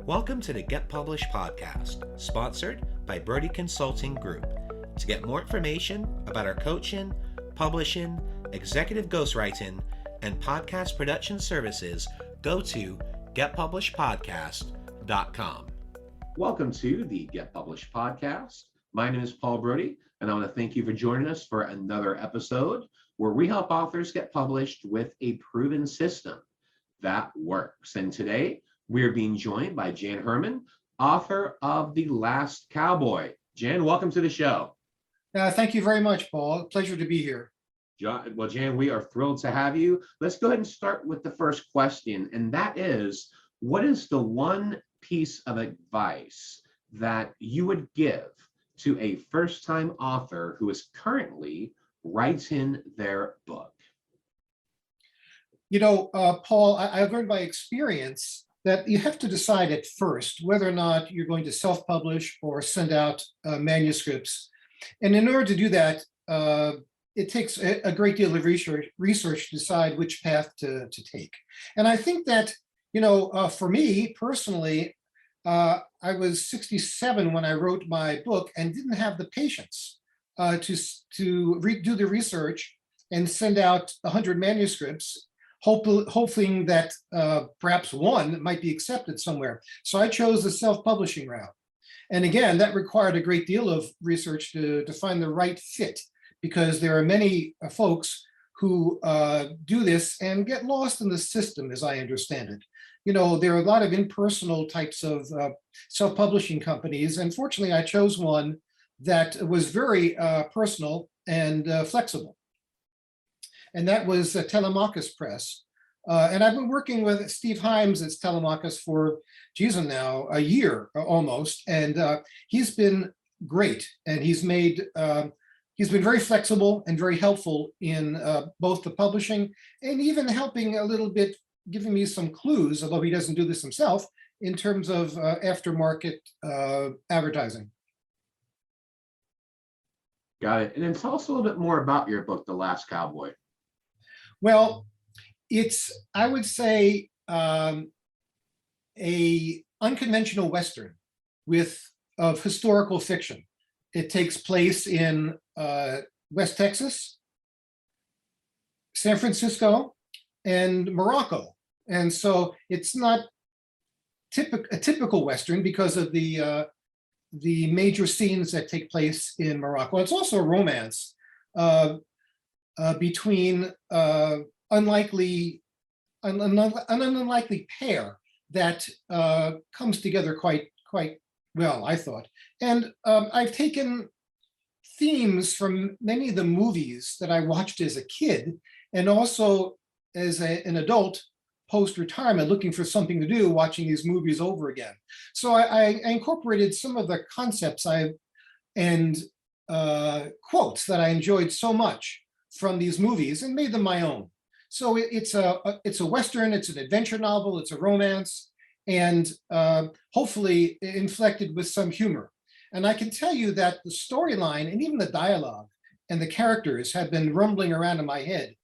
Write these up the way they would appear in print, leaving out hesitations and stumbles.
Welcome to the Get Published podcast, sponsored by Birdie Consulting Group. To get more information about our coaching, publishing, executive ghostwriting, and podcast production services, go to getpublishedpodcast.com. Welcome to the Get Published podcast. My name is Paul Brody, and I want to thank you for joining us for another episode where we help authors get published with a proven system that works. And today, we're being joined by Jan Herrman, author of The Last Cowboy. Jan, welcome to the show. Thank you very much, Paul. Pleasure to be here. Well, Jan, we are thrilled to have you. Let's go ahead and start with the first question, and that is, what is the one piece of advice that you would give to a first-time author who is currently writing their book? You know, Paul, I've learned by experience that you have to decide at first whether or not you're going to self-publish or send out manuscripts. And in order to do that, it takes a great deal of research to decide which path to take. And I think that, you know, for me personally, I was 67 when I wrote my book and didn't have the patience to do the research and send out 100 manuscripts, hoping that perhaps one might be accepted somewhere. So I chose the self-publishing route. And again, that required a great deal of research to find the right fit, because there are many folks who do this and get lost in the system, as I understand it. You know, there are a lot of impersonal types of self-publishing companies. And fortunately, I chose one that was very personal and flexible. And that was Telemachus Press. And I've been working with Steve Himes at Telemachus for, now a year almost. And he's been great. And he's been very flexible and very helpful in both the publishing and even helping a little bit, giving me some clues, although he doesn't do this himself, in terms of aftermarket advertising. Got it. And then tell us a little bit more about your book, The Last Cowboy. Well, it's, I would say, a unconventional Western of historical fiction. It takes place in West Texas, San Francisco, and Morocco. And so it's not a typical Western because of the major scenes that take place in Morocco. It's also a romance between an unlikely pair that comes together quite well, I thought. And I've taken themes from many of the movies that I watched as a kid, and also as an adult post-retirement, looking for something to do, watching these movies over again. So I incorporated some of the concepts and quotes that I enjoyed so much from these movies and made them my own. So it's a Western, it's an adventure novel, it's a romance, and hopefully inflected with some humor. And I can tell you that the storyline and even the dialogue and the characters have been rumbling around in my head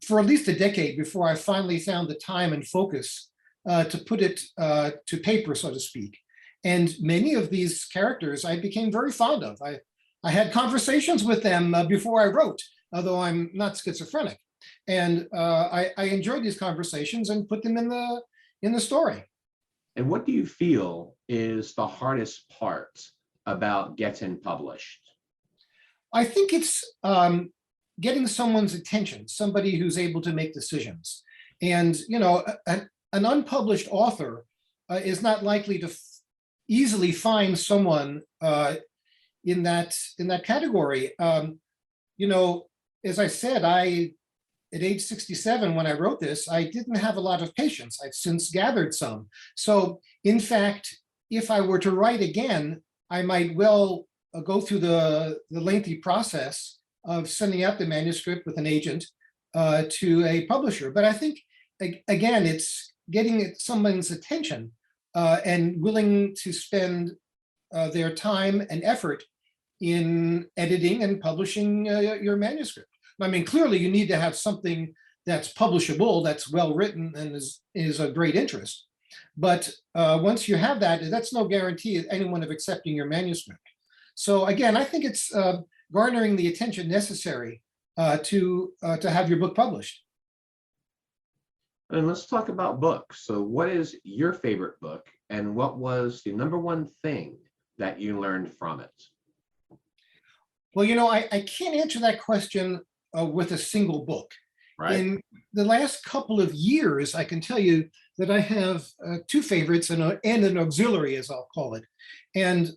for at least a decade before I finally found the time and focus to put it to paper, so to speak. And many of these characters I became very fond of. I had conversations with them before I wrote, although I'm not schizophrenic. And I enjoyed these conversations and put them in the story. And what do you feel is the hardest part about getting published? I think it's getting someone's attention, somebody who's able to make decisions. And, you know, an unpublished author is not likely to easily find someone in that category. You know, as I said, at age 67, when I wrote this, I didn't have a lot of patience. I've since gathered some. So in fact, if I were to write again, I might well go through the lengthy process of sending out the manuscript with an agent to a publisher. But I think, again, it's getting someone's attention and willing to spend their time and effort in editing and publishing your manuscript. I mean, clearly you need to have something that's publishable, that's well written, and is of great interest. But once you have that, that's no guarantee of anyone of accepting your manuscript. So again, I think it's garnering the attention necessary to have your book published. And let's talk about books. So what is your favorite book, and what was the number one thing that you learned from it? Well, I can't answer that question with a single book. Right. In the last couple of years, I can tell you that I have two favorites and an auxiliary, as I'll call it. And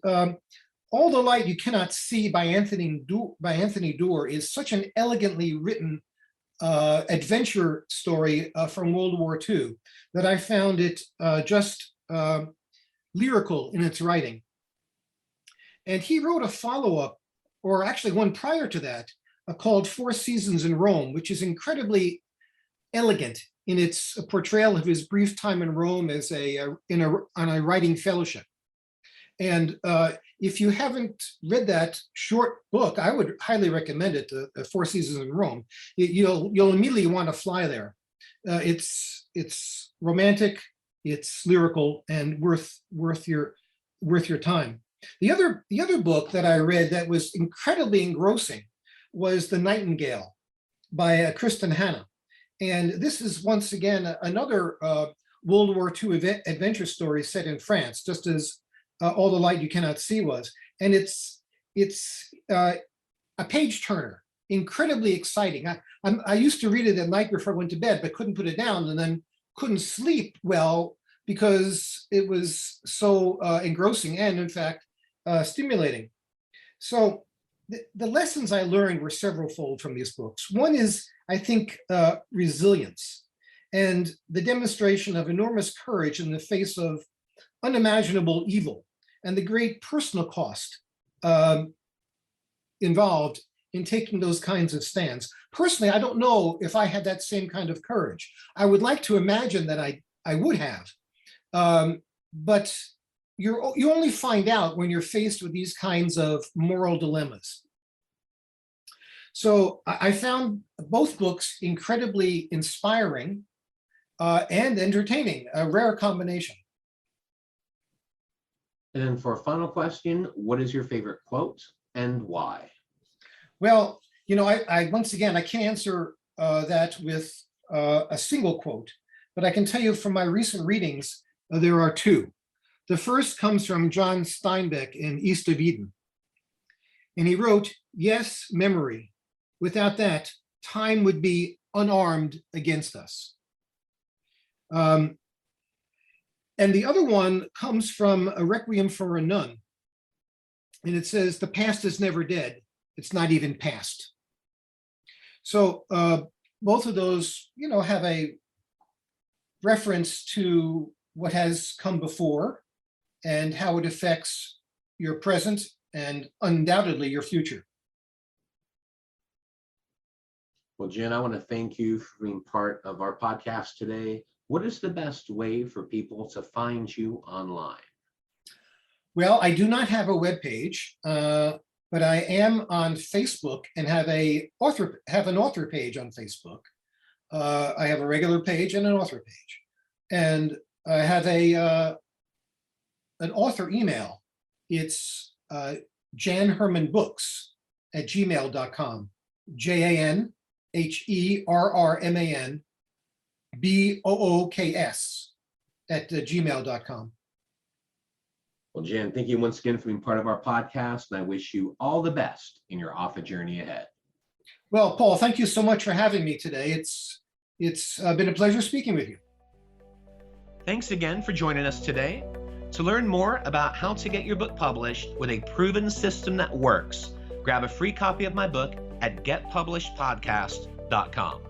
All the Light You Cannot See by Anthony Doerr is such an elegantly written adventure story from World War II that I found it just lyrical in its writing. And he wrote a follow-up, or actually one prior to that, called Four Seasons in Rome, which is incredibly elegant in its portrayal of his brief time in Rome as on a writing fellowship. And if you haven't read that short book, I would highly recommend it, the Four Seasons in Rome. You'll immediately want to fly there. It's romantic, it's lyrical, and worth your time. The other book that I read that was incredibly engrossing was The Nightingale by Kristen Hanna. And this is once again another World War II adventure story set in France, just as All the Light You Cannot See was. And it's a page turner, incredibly exciting. I used to read it at night before I went to bed, but couldn't put it down, and then couldn't sleep well because it was so engrossing and, in fact, stimulating. So the lessons I learned were several-fold from these books. One is, I think, resilience and the demonstration of enormous courage in the face of unimaginable evil and the great personal cost involved in taking those kinds of stands. Personally, I don't know if I had that same kind of courage. I would like to imagine that I would have, but you only find out when you're faced with these kinds of moral dilemmas. So I found both books incredibly inspiring and entertaining, a rare combination. And then for a final question, what is your favorite quote and why? Well, I once again, I can't answer that with a single quote, but I can tell you from my recent readings, there are two. The first comes from John Steinbeck in East of Eden. And he wrote, "Yes, memory. Without that, time would be unarmed against us." And the other one comes from A Requiem for a Nun. And it says, "The past is never dead. It's not even past." So both of those, have a reference to what has come before and how it affects your present and undoubtedly your future. Well, Jen, I want to thank you for being part of our podcast today. What is the best way for people to find you online? Well, I do not have a webpage, but I am on Facebook and have an author page on Facebook. I have a regular page and an author page. And I have an author email. It's janhermanbooks@gmail.com. JanHerrmanBooks@gmail.com. Well, Jan, thank you once again for being part of our podcast, and I wish you all the best in your author journey ahead. Well, Paul, thank you so much for having me today. It's been a pleasure speaking with you. Thanks again for joining us today. To learn more about how to get your book published with a proven system that works, grab a free copy of my book at getpublishedpodcast.com.